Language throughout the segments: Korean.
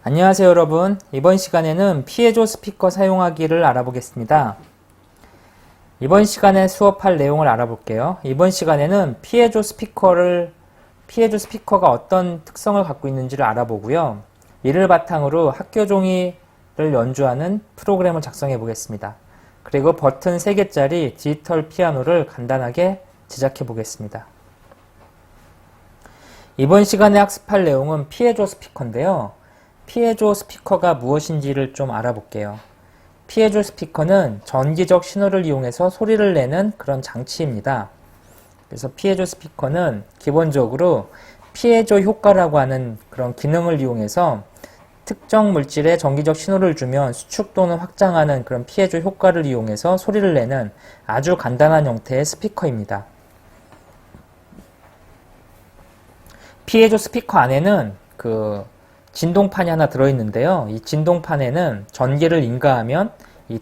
안녕하세요 여러분. 이번 시간에는 피에조 스피커 사용하기를 알아보겠습니다. 이번 시간에 수업할 내용을 알아볼게요. 이번 시간에는 피에조 스피커가 어떤 특성을 갖고 있는지를 알아보고요. 이를 바탕으로 학교 종이를 연주하는 프로그램을 작성해 보겠습니다. 그리고 버튼 3개짜리 디지털 피아노를 간단하게 제작해 보겠습니다. 이번 시간에 학습할 내용은 피에조 스피커인데요. 피에조 스피커가 무엇인지를 좀 알아볼게요. 피에조 스피커는 전기적 신호를 이용해서 소리를 내는 그런 장치입니다. 그래서 피에조 스피커는 기본적으로 피에조 효과라고 하는 그런 기능을 이용해서 특정 물질에 전기적 신호를 주면 수축 또는 확장하는 그런 피에조 효과를 이용해서 소리를 내는 아주 간단한 형태의 스피커입니다. 피에조 스피커 안에는 진동판이 하나 들어있는데요. 이 진동판에는 전기를 인가하면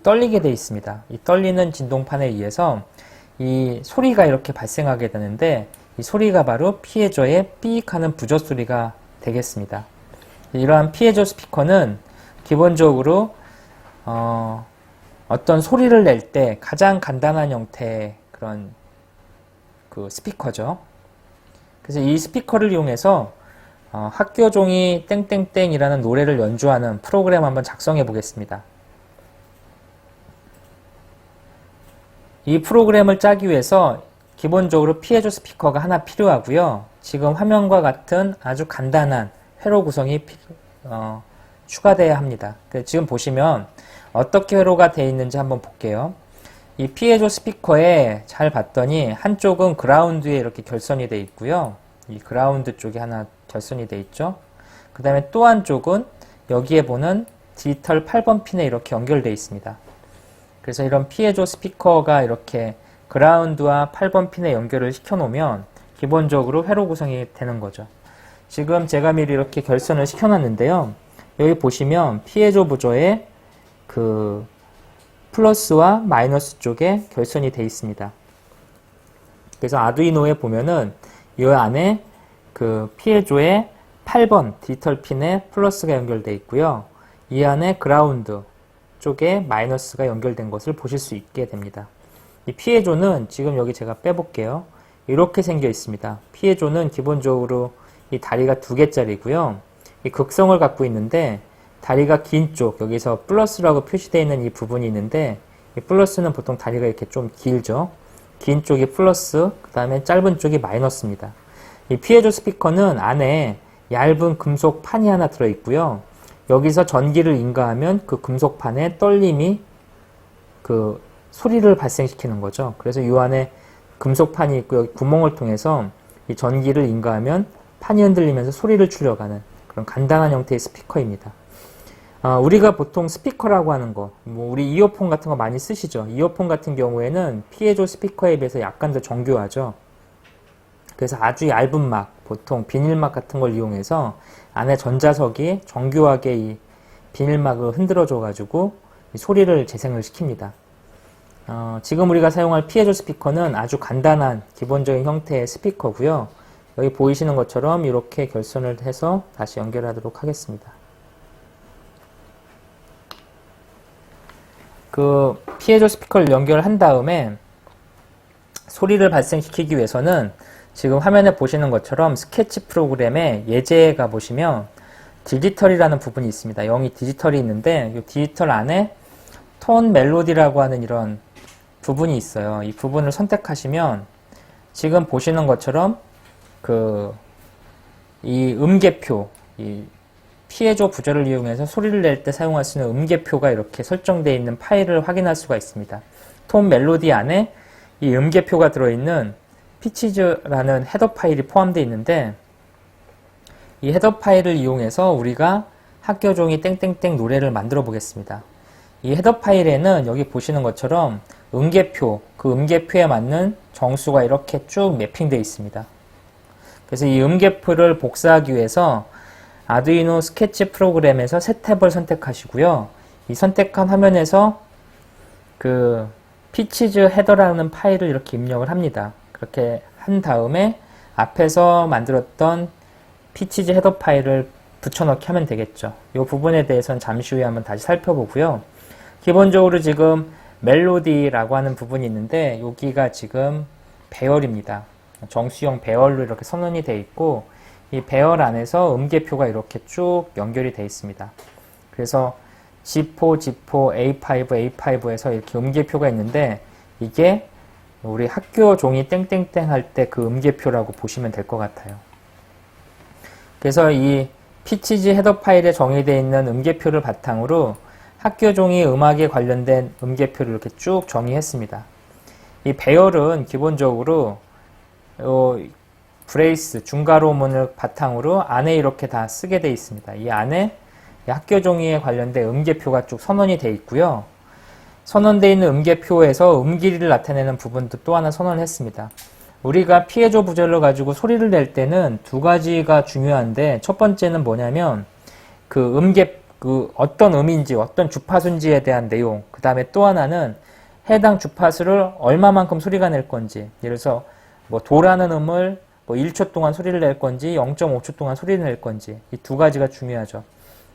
떨리게 되어 있습니다. 이 떨리는 진동판에 의해서 이 소리가 이렇게 발생하게 되는데 이 소리가 바로 피에조의 삐익 하는 부저 소리가 되겠습니다. 이러한 피에조 스피커는 기본적으로 어떤 소리를 낼 때 가장 간단한 형태의 그런 스피커죠. 그래서 이 스피커를 이용해서 학교 종이 땡땡땡이라는 노래를 연주하는 프로그램 한번 작성해 보겠습니다. 이 프로그램을 짜기 위해서 기본적으로 피에조 스피커가 하나 필요하고요. 지금 화면과 같은 아주 간단한 회로 구성이 추가되어야 합니다. 지금 보시면 어떻게 회로가 되어 있는지 한번 볼게요. 이 피에조 스피커에 잘 봤더니 한쪽은 그라운드에 이렇게 결선이 되어 있고요. 이 그라운드 쪽에 하나 결선이 되어 있죠. 그 다음에 또 한쪽은 여기에 보는 디지털 8번 핀에 이렇게 연결되어 있습니다. 그래서 이런 피에조 스피커가 이렇게 그라운드와 8번 핀에 연결을 시켜 놓으면 기본적으로 회로 구성이 되는 거죠. 지금 제가 미리 이렇게 결선을 시켜 놨는데요. 여기 보시면 피에조 부저에 플러스와 마이너스 쪽에 결선이 되어 있습니다. 그래서 아두이노에 보면은 이 안에 피에조의 8번 디지털 핀에 플러스가 연결되어 있고요. 이 안에 그라운드 쪽에 마이너스가 연결된 것을 보실 수 있게 됩니다. 이 피에조는 지금 여기 제가 빼볼게요. 이렇게 생겨 있습니다. 피에조는 기본적으로 이 다리가 2개짜리고요. 이 극성을 갖고 있는데 다리가 긴 쪽, 여기서 플러스라고 표시되어 있는 이 부분이 있는데 이 플러스는 보통 다리가 이렇게 좀 길죠. 긴 쪽이 플러스, 그 다음에 짧은 쪽이 마이너스입니다. 이 피에조 스피커는 안에 얇은 금속 판이 하나 들어있고요. 여기서 전기를 인가하면 그 금속판에 떨림이 소리를 발생시키는 거죠. 그래서 이 안에 금속판이 있고 여기 구멍을 통해서 이 전기를 인가하면 판이 흔들리면서 소리를 출력하는 그런 간단한 형태의 스피커입니다. 우리가 보통 스피커라고 하는 거, 우리 이어폰 같은 거 많이 쓰시죠. 이어폰 같은 경우에는 피에조 스피커에 비해서 약간 더 정교하죠. 그래서 아주 얇은 막, 보통 비닐막 같은 걸 이용해서 안에 전자석이 정교하게 이 비닐막을 흔들어줘 가지고 소리를 재생을 시킵니다. 지금 우리가 사용할 피에조 스피커는 아주 간단한 기본적인 형태의 스피커고요. 여기 보이시는 것처럼 이렇게 결선을 해서 다시 연결하도록 하겠습니다. 피에조 스피커를 연결한 다음에 소리를 발생시키기 위해서는 지금 화면에 보시는 것처럼 스케치 프로그램에 예제가 보시면 디지털이라는 부분이 있습니다. 영이 디지털이 있는데 이 디지털 안에 톤 멜로디라고 하는 이런 부분이 있어요. 이 부분을 선택하시면 지금 보시는 것처럼 이 음계표, 이 피에조 부저를 이용해서 소리를 낼 때 사용할 수 있는 음계표가 이렇게 설정되어 있는 파일을 확인할 수가 있습니다. 톤 멜로디 안에 이 음계표가 들어있는 피치즈라는 헤더 파일이 포함되어 있는데 이 헤더 파일을 이용해서 우리가 학교종이 땡땡땡 노래를 만들어 보겠습니다. 이 헤더 파일에는 여기 보시는 것처럼 음계표, 그 음계표에 맞는 정수가 이렇게 쭉 매핑되어 있습니다. 그래서 이 음계표를 복사하기 위해서 아두이노 스케치 프로그램에서 새 탭을 선택하시고요. 이 선택한 화면에서 그 피치즈 헤더라는 파일을 이렇게 입력을 합니다. 그렇게 한 다음에 앞에서 만들었던 피치즈 헤더 파일을 붙여넣기 하면 되겠죠. 이 부분에 대해서는 잠시 후에 한번 다시 살펴보고요. 기본적으로 지금 멜로디라고 하는 부분이 있는데 여기가 지금 배열입니다. 정수형 배열로 이렇게 선언이 되어 있고 이 배열 안에서 음계표가 이렇게 쭉 연결이 되어 있습니다. 그래서 G4, G4, A5, A5에서 이렇게 음계표가 있는데 이게 우리 학교 종이 땡땡땡 할 때 그 음계표라고 보시면 될 것 같아요. 그래서 이 피치지 헤더 파일에 정의되어 있는 음계표를 바탕으로 학교 종이 음악에 관련된 음계표를 이렇게 쭉 정의했습니다. 이 배열은 기본적으로 브레이스, 중괄호문을 바탕으로 안에 이렇게 다 쓰게 되어 있습니다. 이 안에 학교 종이에 관련된 음계표가 쭉 선언이 되어 있고요. 선언되어 있는 음계표에서 음길이를 나타내는 부분도 또 하나 선언을 했습니다. 우리가 피에조 부절을 가지고 소리를 낼 때는 두 가지가 중요한데 첫 번째는 뭐냐면 그 어떤 음인지 어떤 주파수인지에 대한 내용, 그 다음에 또 하나는 해당 주파수를 얼마만큼 소리가 낼 건지, 예를 들어서 뭐 도라는 음을 뭐 1초 동안 소리를 낼 건지 0.5초 동안 소리를 낼 건지, 이 두 가지가 중요하죠.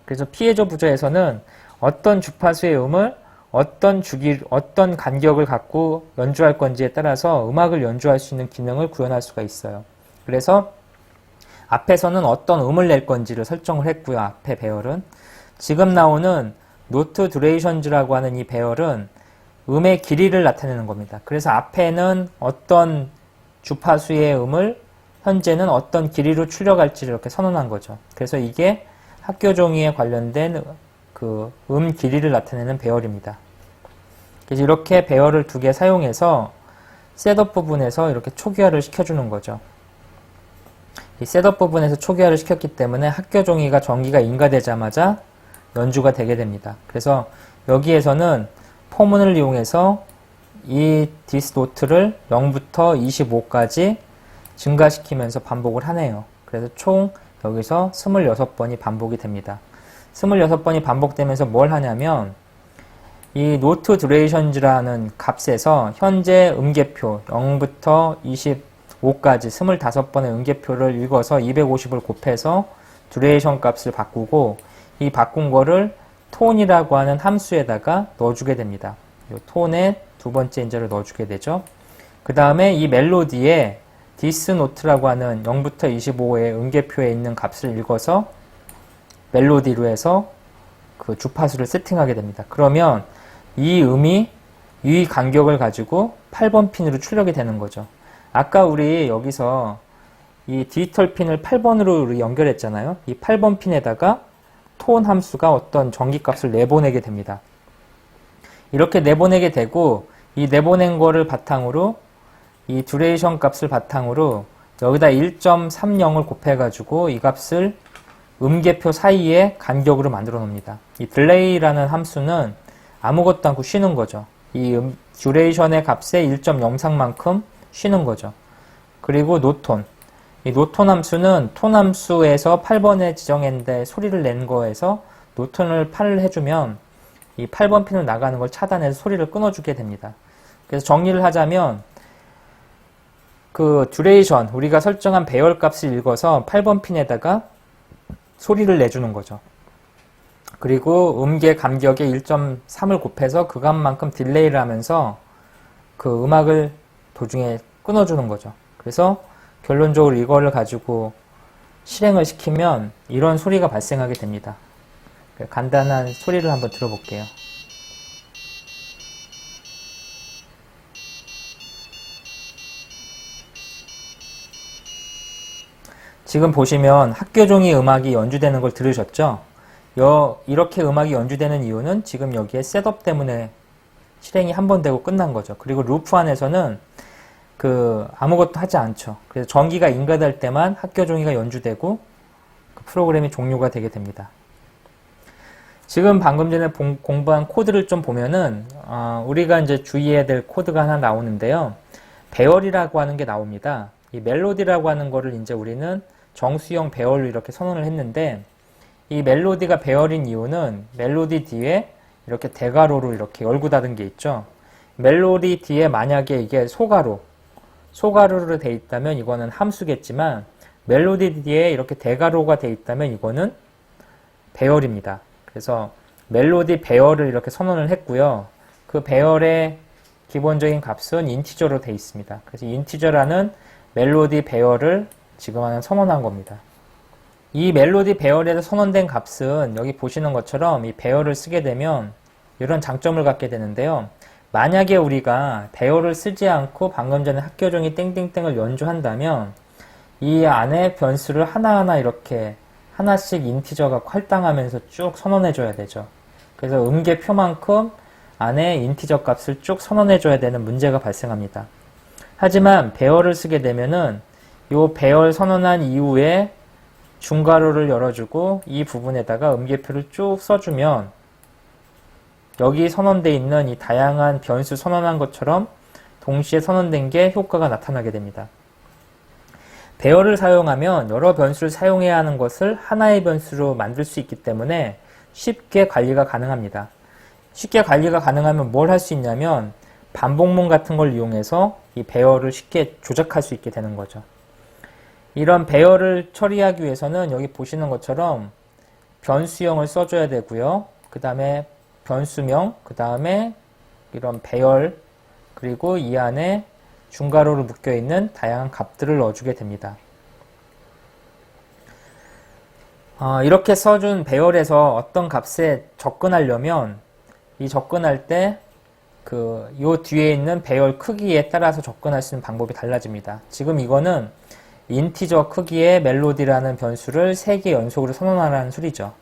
그래서 피에조 부저에서는 어떤 주파수의 음을 어떤 간격을 갖고 연주할 건지에 따라서 음악을 연주할 수 있는 기능을 구현할 수가 있어요. 그래서 앞에서는 어떤 음을 낼 건지를 설정을 했고요. 앞에 배열은. 지금 나오는 노트 듀레이션즈라고 하는 이 배열은 음의 길이를 나타내는 겁니다. 그래서 앞에는 어떤 주파수의 음을 현재는 어떤 길이로 출력할지를 이렇게 선언한 거죠. 그래서 이게 학교 종이에 관련된 그 길이를 나타내는 배열입니다. 그래서 이렇게 배열을 두 개 사용해서 셋업 부분에서 이렇게 초기화를 시켜주는 거죠. 이 셋업 부분에서 초기화를 시켰기 때문에 학교 종이가 전기가 인가되자마자 연주가 되게 됩니다. 그래서 여기에서는 포문을 이용해서 이 디스 노트를 0부터 25까지 증가시키면서 반복을 하네요. 그래서 총 여기서 26번이 반복이 됩니다. 26번이 반복되면서 뭘 하냐면 이 노트 듀레이션즈라는 값에서 현재 음계표 0부터 25까지 25번의 음계표를 읽어서 250을 곱해서 듀레이션 값을 바꾸고 이 바꾼 거를 톤이라고 하는 함수에다가 넣어주게 됩니다. 이 톤에 두 번째 인자를 넣어주게 되죠. 그 다음에 이 멜로디에 디스 노트라고 하는 0부터 25의 음계표에 있는 값을 읽어서 멜로디로 해서 그 주파수를 세팅하게 됩니다. 그러면 이 음이 이 간격을 가지고 8번 핀으로 출력이 되는 거죠. 아까 우리 여기서 이 디지털 핀을 8번으로 연결했잖아요. 이 8번 핀에다가 톤 함수가 어떤 전기값을 내보내게 됩니다. 이렇게 내보내게 되고 이 내보낸 거를 바탕으로 이 듀레이션 값을 바탕으로 여기다 1.30을 곱해가지고 이 값을 음계표 사이에 간격으로 만들어 놓습니다. 이 딜레이라는 함수는 아무것도 않고 쉬는 거죠. 이 듀레이션의 값의 1.03만큼 쉬는 거죠. 그리고 노톤. 이 노톤 함수는 톤 함수에서 8번에 지정했는데 소리를 낸 거에서 노톤을 8을 해주면 이 8번 핀을 나가는 걸 차단해서 소리를 끊어주게 됩니다. 그래서 정리를 하자면 그 듀레이션, 우리가 설정한 배열 값을 읽어서 8번 핀에다가 소리를 내주는 거죠. 그리고 음계 간격에 1.3을 곱해서 그 값만큼 딜레이를 하면서 그 음악을 도중에 끊어주는 거죠. 그래서 결론적으로 이거를 가지고 실행을 시키면 이런 소리가 발생하게 됩니다. 간단한 소리를 한번 들어볼게요. 지금 보시면 학교 종이 음악이 연주되는 걸 들으셨죠? 이렇게 음악이 연주되는 이유는 지금 여기에 셋업 때문에 실행이 한 번 되고 끝난 거죠. 그리고 루프 안에서는 아무것도 하지 않죠. 그래서 전기가 인가될 때만 학교 종이가 연주되고 그 프로그램이 종료가 되게 됩니다. 지금 방금 전에 공부한 코드를 좀 보면은 우리가 이제 주의해야 될 코드가 하나 나오는데요. 배열이라고 하는 게 나옵니다. 이 멜로디라고 하는 거를 이제 우리는 정수형 배열로 이렇게 선언을 했는데, 이 멜로디가 배열인 이유는 멜로디 뒤에 이렇게 대괄호로 이렇게 열고 닫은 게 있죠. 멜로디 뒤에 만약에 이게 소괄호로 돼 있다면 이거는 함수겠지만, 멜로디 뒤에 이렇게 대괄호가 돼 있다면 이거는 배열입니다. 그래서 멜로디 배열을 이렇게 선언을 했고요. 그 배열의 기본적인 값은 인티저로 돼 있습니다. 그래서 인티저라는 멜로디 배열을 지금 하나 선언한 겁니다. 이 멜로디 배열에서 선언된 값은 여기 보시는 것처럼 이 배열을 쓰게 되면 이런 장점을 갖게 되는데요. 만약에 우리가 배열을 쓰지 않고 방금 전에 학교종이 땡땡땡을 연주한다면 이 안에 변수를 하나하나 이렇게 하나씩 인티저가 할당하면서 쭉 선언해줘야 되죠. 그래서 음계표만큼 안에 인티저 값을 쭉 선언해줘야 되는 문제가 발생합니다. 하지만 배열을 쓰게 되면은 이 배열 선언한 이후에 중괄호를 열어주고 이 부분에다가 음계표를 쭉 써주면 여기 선언되어 있는 이 다양한 변수 선언한 것처럼 동시에 선언된 게 효과가 나타나게 됩니다. 배열을 사용하면 여러 변수를 사용해야 하는 것을 하나의 변수로 만들 수 있기 때문에 쉽게 관리가 가능합니다. 쉽게 관리가 가능하면 뭘 할 수 있냐면 반복문 같은 걸 이용해서 이 배열을 쉽게 조작할 수 있게 되는 거죠. 이런 배열을 처리하기 위해서는 여기 보시는 것처럼 변수형을 써줘야 되고요. 그 다음에 변수명, 그 다음에 이런 배열, 그리고 이 안에 중괄호로 묶여있는 다양한 값들을 넣어주게 됩니다. 이렇게 써준 배열에서 어떤 값에 접근하려면 이 접근할 때 요 뒤에 있는 배열 크기에 따라서 접근할 수 있는 방법이 달라집니다. 지금 이거는 인티저 크기의 멜로디라는 변수를 3개 연속으로 선언하라는 소리죠.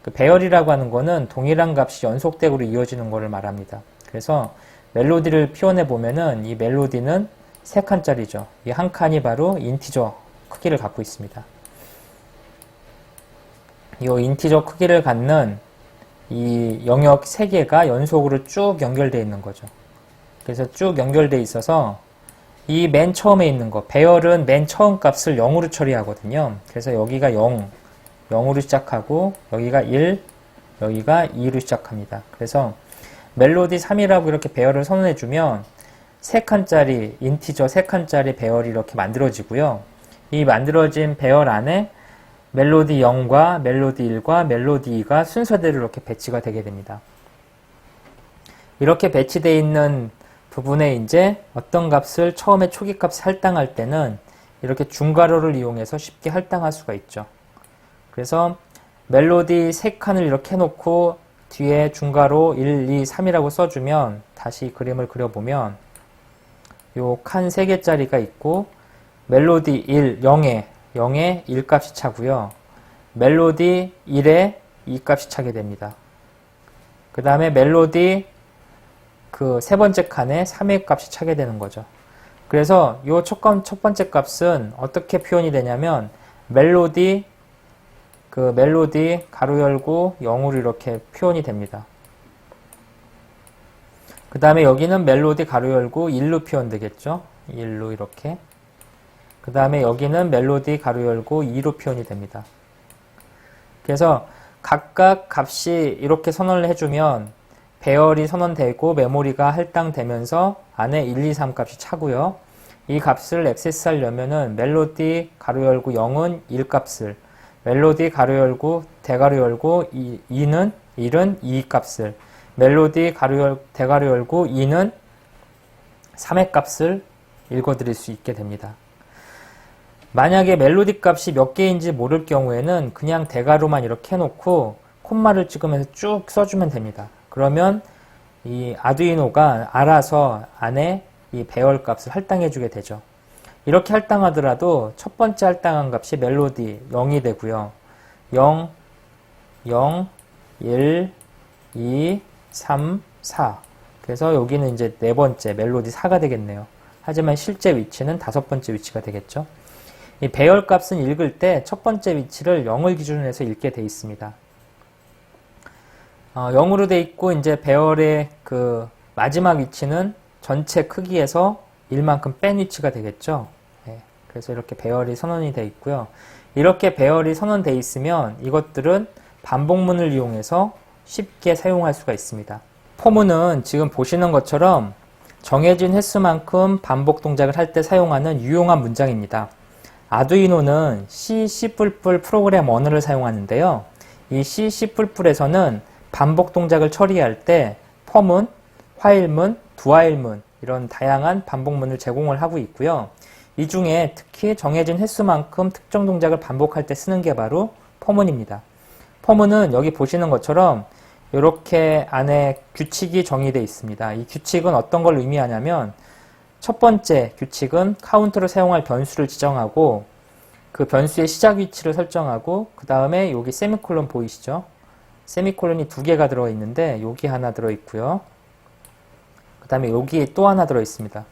그 배열이라고 하는 거는 동일한 값이 연속되고 이어지는 것을 말합니다. 그래서 멜로디를 표현해 보면은 이 멜로디는 3칸짜리죠. 이 한 칸이 바로 인티저 크기를 갖고 있습니다. 이 인티저 크기를 갖는 이 영역 3개가 연속으로 쭉 연결되어 있는 거죠. 그래서 쭉 연결되어 있어서 이 맨 처음에 있는 거, 배열은 맨 처음 값을 0으로 처리하거든요. 그래서 여기가 0으로 시작하고 여기가 1, 여기가 2로 시작합니다. 그래서 멜로디 3이라고 이렇게 배열을 선언해주면 3칸짜리, 인티저 3칸짜리 배열이 이렇게 만들어지고요. 이 만들어진 배열 안에 멜로디 0과 멜로디 1과 멜로디 2가 순서대로 이렇게 배치가 되게 됩니다. 이렇게 배치되어 있는 부분에 이제 어떤 값을 처음에 초기 값을 할당할 때는 이렇게 중괄호를 이용해서 쉽게 할당할 수가 있죠. 그래서 멜로디 3칸을 이렇게 해놓고 뒤에 중괄호 1, 2, 3이라고 써주면 다시 그림을 그려보면 요 칸 3개짜리가 있고 멜로디 1, 0에 1 값이 차고요. 멜로디 1에 2 값이 차게 됩니다. 그 다음에 멜로디 그 세 번째 칸에 3의 값이 차게 되는 거죠. 그래서 요 첫 번째 값은 어떻게 표현이 되냐면 멜로디 가로 열고 0으로 이렇게 표현이 됩니다. 그 다음에 여기는 멜로디 가로 열고 1로 표현되겠죠. 1로 이렇게. 그 다음에 여기는 멜로디 가로 열고 2로 표현이 됩니다. 그래서 각각 값이 이렇게 선언을 해주면 배열이 선언되고 메모리가 할당되면서 안에 1, 2, 3 값이 차고요. 이 값을 액세스하려면은 멜로디 가로 열고 0은 1 값을, 멜로디 가로 열고 대가로 열고 1은 2 값을, 멜로디 대가로 열고 2는 3의 값을 읽어드릴 수 있게 됩니다. 만약에 멜로디 값이 몇 개인지 모를 경우에는 그냥 대괄호만 이렇게 해놓고 콤마를 찍으면서 쭉 써주면 됩니다. 그러면 이 아두이노가 알아서 안에 이 배열 값을 할당해주게 되죠. 이렇게 할당하더라도 첫 번째 할당한 값이 멜로디 0이 되고요. 0, 0, 1, 2, 3, 4. 그래서 여기는 이제 네 번째 멜로디 4가 되겠네요. 하지만 실제 위치는 5번째 위치가 되겠죠. 이 배열 값은 읽을 때 첫 번째 위치를 0을 기준으로 해서 읽게 되어 있습니다. 0으로 되어 있고 이제 배열의 그 마지막 위치는 전체 크기에서 1만큼 뺀 위치가 되겠죠. 네, 그래서 이렇게 배열이 선언이 되어 있고요. 이렇게 배열이 선언되어 있으면 이것들은 반복문을 이용해서 쉽게 사용할 수가 있습니다. 포문은 지금 보시는 것처럼 정해진 횟수만큼 반복 동작을 할 때 사용하는 유용한 문장입니다. 아두이노는 C++ 프로그램 언어를 사용하는데요. 이 C++에서는 반복 동작을 처리할 때 포문, 화일문, 두화일문 이런 다양한 반복문을 제공을 하고 있고요. 이 중에 특히 정해진 횟수만큼 특정 동작을 반복할 때 쓰는 게 바로 포문입니다. 포문은 여기 보시는 것처럼 이렇게 안에 규칙이 정의되어 있습니다. 이 규칙은 어떤 걸 의미하냐면 첫 번째 규칙은 카운트로 사용할 변수를 지정하고 그 변수의 시작 위치를 설정하고 그 다음에 여기 세미콜론 보이시죠? 세미콜론이 두 개가 들어있는데 여기 하나 들어있고요. 그 다음에 여기 또 하나 들어있습니다.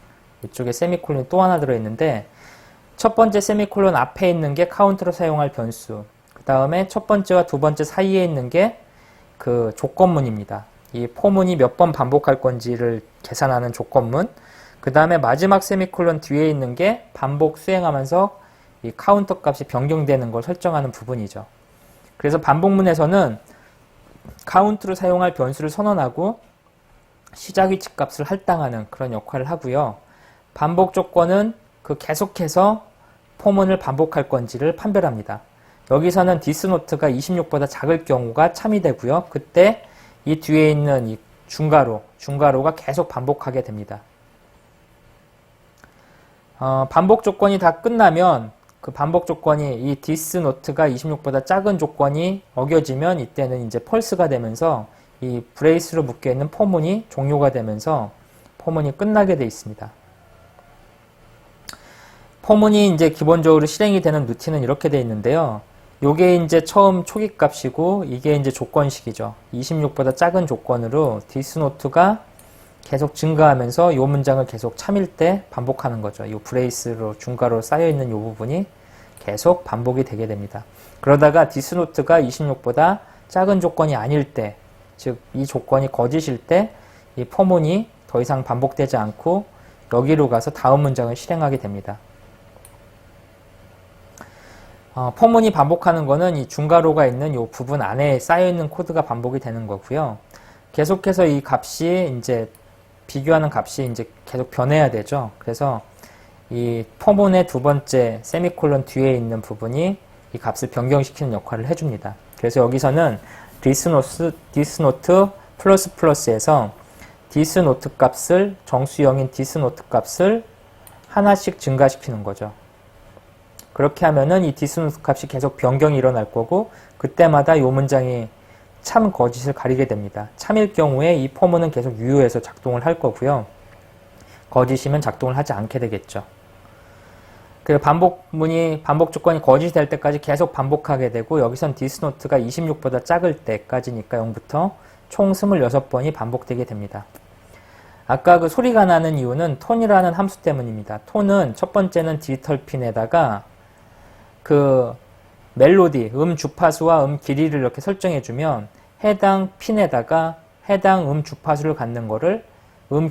이쪽에 세미콜론이 또 하나 들어있는데 첫 번째 세미콜론 앞에 있는 게 카운트로 사용할 변수, 그 다음에 첫 번째와 두 번째 사이에 있는 게 그 조건문입니다. 이 포문이 몇 번 반복할 건지를 계산하는 조건문, 그 다음에 마지막 세미콜론 뒤에 있는 게 반복 수행하면서 이 카운터 값이 변경되는 걸 설정하는 부분이죠. 그래서 반복문에서는 카운트로 사용할 변수를 선언하고 시작 위치 값을 할당하는 그런 역할을 하고요. 반복 조건은 그 계속해서 포문을 반복할 건지를 판별합니다. 여기서는 디스노트가 26보다 작을 경우가 참이되고요. 그때 이 뒤에 있는 이 중괄호가 계속 반복하게 됩니다. 반복 조건이 다 끝나면 그 반복 조건이 이 디스노트가 26보다 작은 조건이 어겨지면 이때는 이제 펄스가 되면서 이 브레이스로 묶여 있는 포문이 종료가 되면서 포문이 끝나게 되어 있습니다. 포문이 이제 기본적으로 실행이 되는 루틴은 이렇게 되어 있는데요. 요게 이제 처음 초기 값이고 이게 이제 조건식이죠. 26보다 작은 조건으로 디스노트가 계속 증가하면서 이 문장을 계속 참일 때 반복하는 거죠. 이 브레이스로 중괄호로 쌓여있는 이 부분이 계속 반복이 되게 됩니다. 그러다가 디스노트가 26보다 작은 조건이 아닐 때, 즉 이 조건이 거짓일 때 이 포문이 더 이상 반복되지 않고 여기로 가서 다음 문장을 실행하게 됩니다. 포문이 반복하는 거는 이 중괄호가 있는 이 부분 안에 쌓여있는 코드가 반복이 되는 거고요. 계속해서 이 값이 이제 비교하는 값이 이제 계속 변해야 되죠. 그래서 이 포문의 두 번째 세미콜론 뒤에 있는 부분이 이 값을 변경시키는 역할을 해줍니다. 그래서 여기서는 디스노트 플러스에서 디스노트 값을 정수형인 디스노트 값을 하나씩 증가시키는 거죠. 그렇게 하면은 이 디스노트 값이 계속 변경이 일어날 거고 그때마다 이 문장이 참 거짓을 가리게 됩니다. 참일 경우에 이 포문은 계속 유효해서 작동을 할 거고요. 거짓이면 작동을 하지 않게 되겠죠. 그 반복 조건이 거짓이 될 때까지 계속 반복하게 되고 여기선 디스노트가 26보다 작을 때까지니까 0부터 총 26번이 반복되게 됩니다. 아까 그 소리가 나는 이유는 톤이라는 함수 때문입니다. 톤은 첫 번째는 디지털 핀에다가 그 멜로디, 주파수와 길이를 이렇게 설정해주면 해당 핀에다가 해당 주파수를 갖는 거를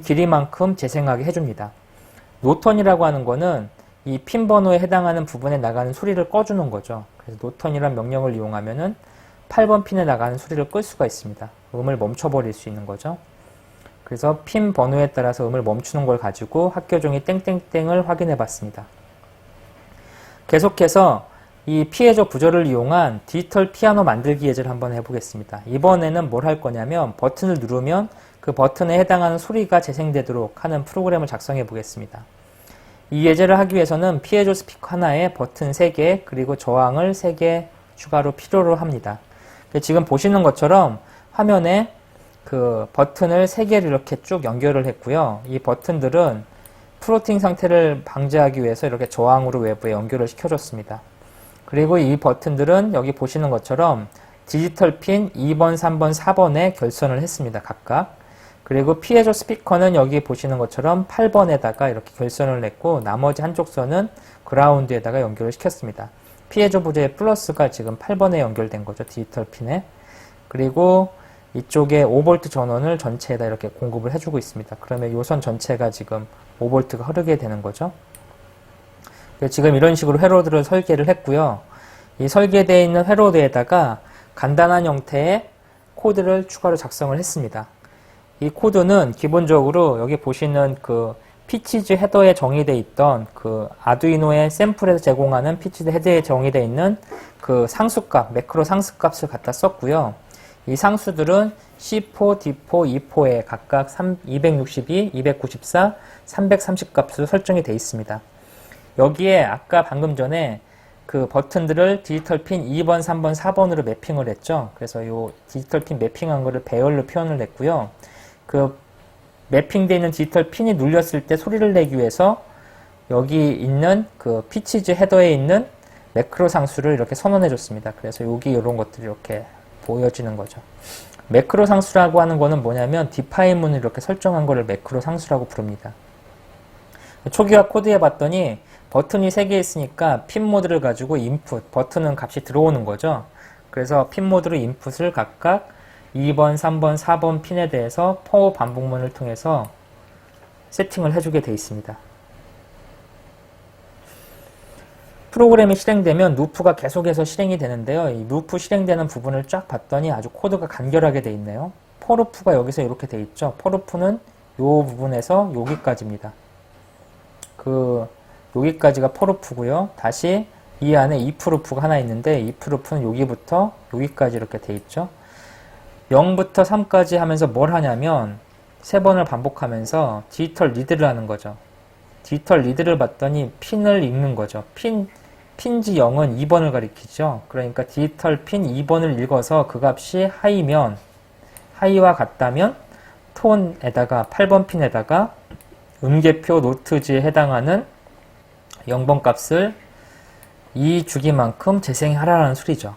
길이만큼 재생하게 해줍니다. 노턴이라고 하는 거는 이 핀 번호에 해당하는 부분에 나가는 소리를 꺼주는 거죠. 그래서 노턴이란 명령을 이용하면은 8번 핀에 나가는 소리를 끌 수가 있습니다. 음을 멈춰버릴 수 있는 거죠. 그래서 핀 번호에 따라서 음을 멈추는 걸 가지고 학교종이 땡땡땡을 확인해 봤습니다. 계속해서 이 피해저 구조를 이용한 디지털 피아노 만들기 예제를 한번 해보겠습니다. 이번에는 뭘 할 거냐면 버튼을 누르면 그 버튼에 해당하는 소리가 재생되도록 하는 프로그램을 작성해 보겠습니다. 이 예제를 하기 위해서는 피해저 스피커 하나에 버튼 3개 그리고 저항을 3개 추가로 필요로 합니다. 지금 보시는 것처럼 화면에 그 버튼을 3개를 이렇게 쭉 연결을 했고요. 이 버튼들은 프로팅 상태를 방지하기 위해서 이렇게 저항으로 외부에 연결을 시켜줬습니다. 그리고 이 버튼들은 여기 보시는 것처럼 디지털 핀 2번, 3번, 4번에 결선을 했습니다. 각각. 그리고 피해저 스피커는 여기 보시는 것처럼 8번에다가 이렇게 결선을 냈고 나머지 한쪽 선은 그라운드에다가 연결을 시켰습니다. 피해저 부재의 플러스가 지금 8번에 연결된 거죠. 디지털 핀에. 그리고 이쪽에 5V 전원을 전체에다 이렇게 공급을 해주고 있습니다. 그러면 요 선 전체가 지금 5V가 흐르게 되는 거죠. 지금 이런 식으로 회로드를 설계를 했고요. 이 설계되어 있는 회로드에다가 간단한 형태의 코드를 추가로 작성을 했습니다. 이 코드는 기본적으로 여기 보시는 그 피치즈 헤더에 정의되어 있던 그 아두이노의 샘플에서 제공하는 피치즈 헤더에 정의되어 있는 그 상수값, 매크로 상수값을 갖다 썼고요. 이 상수들은 C4, D4, E4에 각각 262, 294, 330 값으로 설정이 되어 있습니다. 여기에 아까 방금 전에 그 버튼들을 디지털 핀 2번, 3번, 4번으로 매핑을 했죠. 그래서 요 디지털 핀 매핑한 거를 배열로 표현을 했고요. 그 매핑되어 있는 디지털 핀이 눌렸을 때 소리를 내기 위해서 여기 있는 그 피치즈 헤더에 있는 매크로 상수를 이렇게 선언해 줬습니다. 그래서 여기 이런 것들이 이렇게 보여지는 거죠. 매크로 상수라고 하는 거는 뭐냐면 디파인문을 이렇게 설정한 거를 매크로 상수라고 부릅니다. 초기화 코드에 봤더니 버튼이 3개 있으니까 핀 모드를 가지고 인풋, 버튼은 값이 들어오는 거죠. 그래서 핀 모드로 인풋을 각각 2번, 3번, 4번 핀에 대해서 포 반복문을 통해서 세팅을 해주게 되어 있습니다. 프로그램이 실행되면 루프가 계속해서 실행이 되는데요. 이 루프 실행되는 부분을 쫙 봤더니 아주 코드가 간결하게 되어 있네요. 포루프가 여기서 이렇게 되어 있죠. 포루프는 이 부분에서 여기까지입니다. 여기까지가 포루프고요. 다시 이 안에 if 루프가 하나 있는데 if 루프는 여기부터 여기까지 이렇게 되어 있죠. 0부터 3까지 하면서 뭘 하냐면 3번을 반복하면서 디지털 리드를 하는 거죠. 디지털 리드를 봤더니 핀을 읽는 거죠. 핀지 0은 2번을 가리키죠. 그러니까 디지털 핀 2번을 읽어서 그 값이 하이면, 하이와 같다면 톤에다가 8번 핀에다가 음계표 노트지에 해당하는 0번 값을 이 주기만큼 재생하라는 소리죠.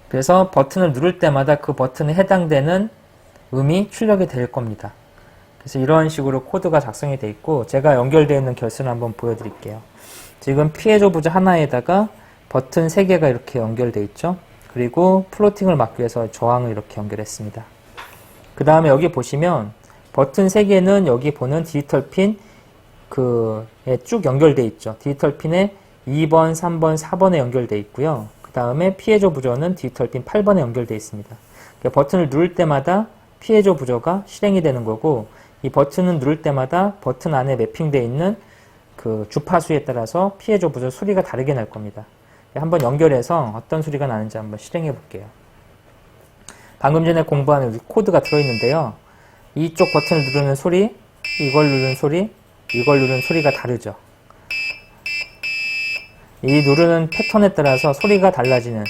그래서 버튼을 누를 때마다 그 버튼에 해당되는 음이 출력이 될 겁니다. 그래서 이런 식으로 코드가 작성이 되어 있고 제가 연결되어 있는 결선을 한번 보여드릴게요. 지금 피에조 부저 하나에다가 버튼 3개가 이렇게 연결되어 있죠. 그리고 플로팅을 막기 위해서 저항을 이렇게 연결했습니다. 그 다음에 여기 보시면 버튼 3개는 여기 보는 디지털 핀 쭉 연결되어 있죠. 디지털 핀에 2번, 3번, 4번에 연결되어 있고요. 그 다음에 피에조 부저는 디지털 핀 8번에 연결되어 있습니다. 그러니까 버튼을 누를 때마다 피에조 부저가 실행이 되는 거고 이 버튼을 누를 때마다 버튼 안에 매핑되어 있는 그 주파수에 따라서 피에조 부저 소리가 다르게 날 겁니다. 한번 연결해서 어떤 소리가 나는지 한번 실행해 볼게요. 방금 전에 공부한 여기 코드가 들어있는데요. 이쪽 버튼을 누르는 소리, 이걸 누르는 소리, 이걸 누르는 소리가 다르죠. 이 누르는 패턴에 따라서 소리가 달라지는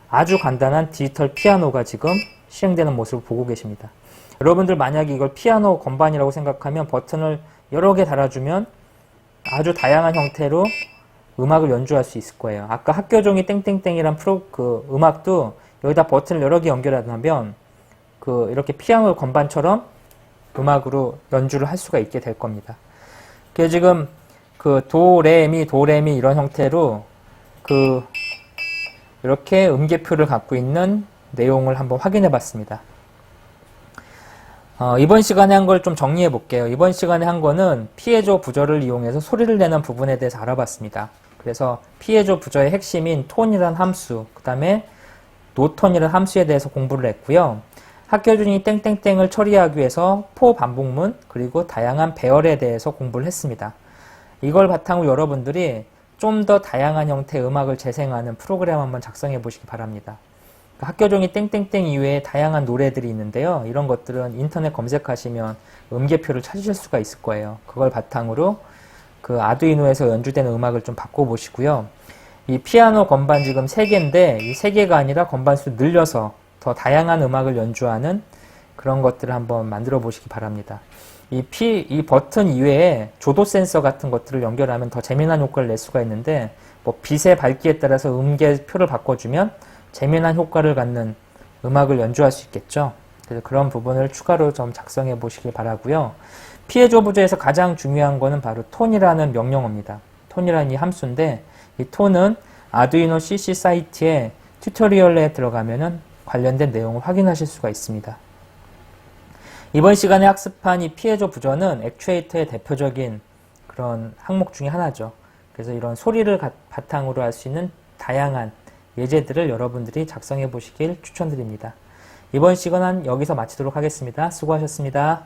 아주 간단한 디지털 피아노가 지금 실행되는 모습을 보고 계십니다. 여러분들 만약에 이걸 피아노 건반이라고 생각하면 버튼을 여러 개 달아주면 아주 다양한 형태로 음악을 연주할 수 있을 거예요. 아까 학교종이 땡땡땡이란 음악도 여기다 버튼을 여러 개 연결하면 이렇게 피아노 건반처럼 음악으로 연주를 할 수가 있게 될 겁니다. 그래서 지금 도레미 이런 형태로 이렇게 음계표를 갖고 있는 내용을 한번 확인해 봤습니다. 이번 시간에 한 걸 좀 정리해 볼게요. 이번 시간에 한 거는 피에조 부저를 이용해서 소리를 내는 부분에 대해서 알아봤습니다. 그래서 피에조 부저의 핵심인 톤이라는 함수, 그 다음에 노톤이라는 함수에 대해서 공부를 했고요. 학교 중이 땡땡땡을 처리하기 위해서 포 반복문, 그리고 다양한 배열에 대해서 공부를 했습니다. 이걸 바탕으로 여러분들이 좀 더 다양한 형태의 음악을 재생하는 프로그램 한번 작성해 보시기 바랍니다. 학교 종이 땡땡땡 이외에 다양한 노래들이 있는데요. 이런 것들은 인터넷 검색하시면 음계표를 찾으실 수가 있을 거예요. 그걸 바탕으로 아두이노에서 연주되는 음악을 좀 바꿔보시고요. 이 피아노 건반 지금 3개인데 이 3개가 아니라 건반수 늘려서 더 다양한 음악을 연주하는 그런 것들을 한번 만들어 보시기 바랍니다. 이 버튼 이외에 조도 센서 같은 것들을 연결하면 더 재미난 효과를 낼 수가 있는데 빛의 밝기에 따라서 음계표를 바꿔주면 재미난 효과를 갖는 음악을 연주할 수 있겠죠. 그래서 그런 부분을 추가로 좀 작성해 보시기 바라고요. 피에조 부저에서 가장 중요한 거는 바로 톤이라는 명령어입니다. 톤이라는 이 함수인데 이 톤은 아두이노 CC 사이트에 튜토리얼에 들어가면은 관련된 내용을 확인하실 수가 있습니다. 이번 시간에 학습한 이 피에조 부저는 액추에이터의 대표적인 그런 항목 중에 하나죠. 그래서 이런 소리를 바탕으로 할 수 있는 다양한 예제들을 여러분들이 작성해 보시길 추천드립니다. 이번 시간은 여기서 마치도록 하겠습니다. 수고하셨습니다.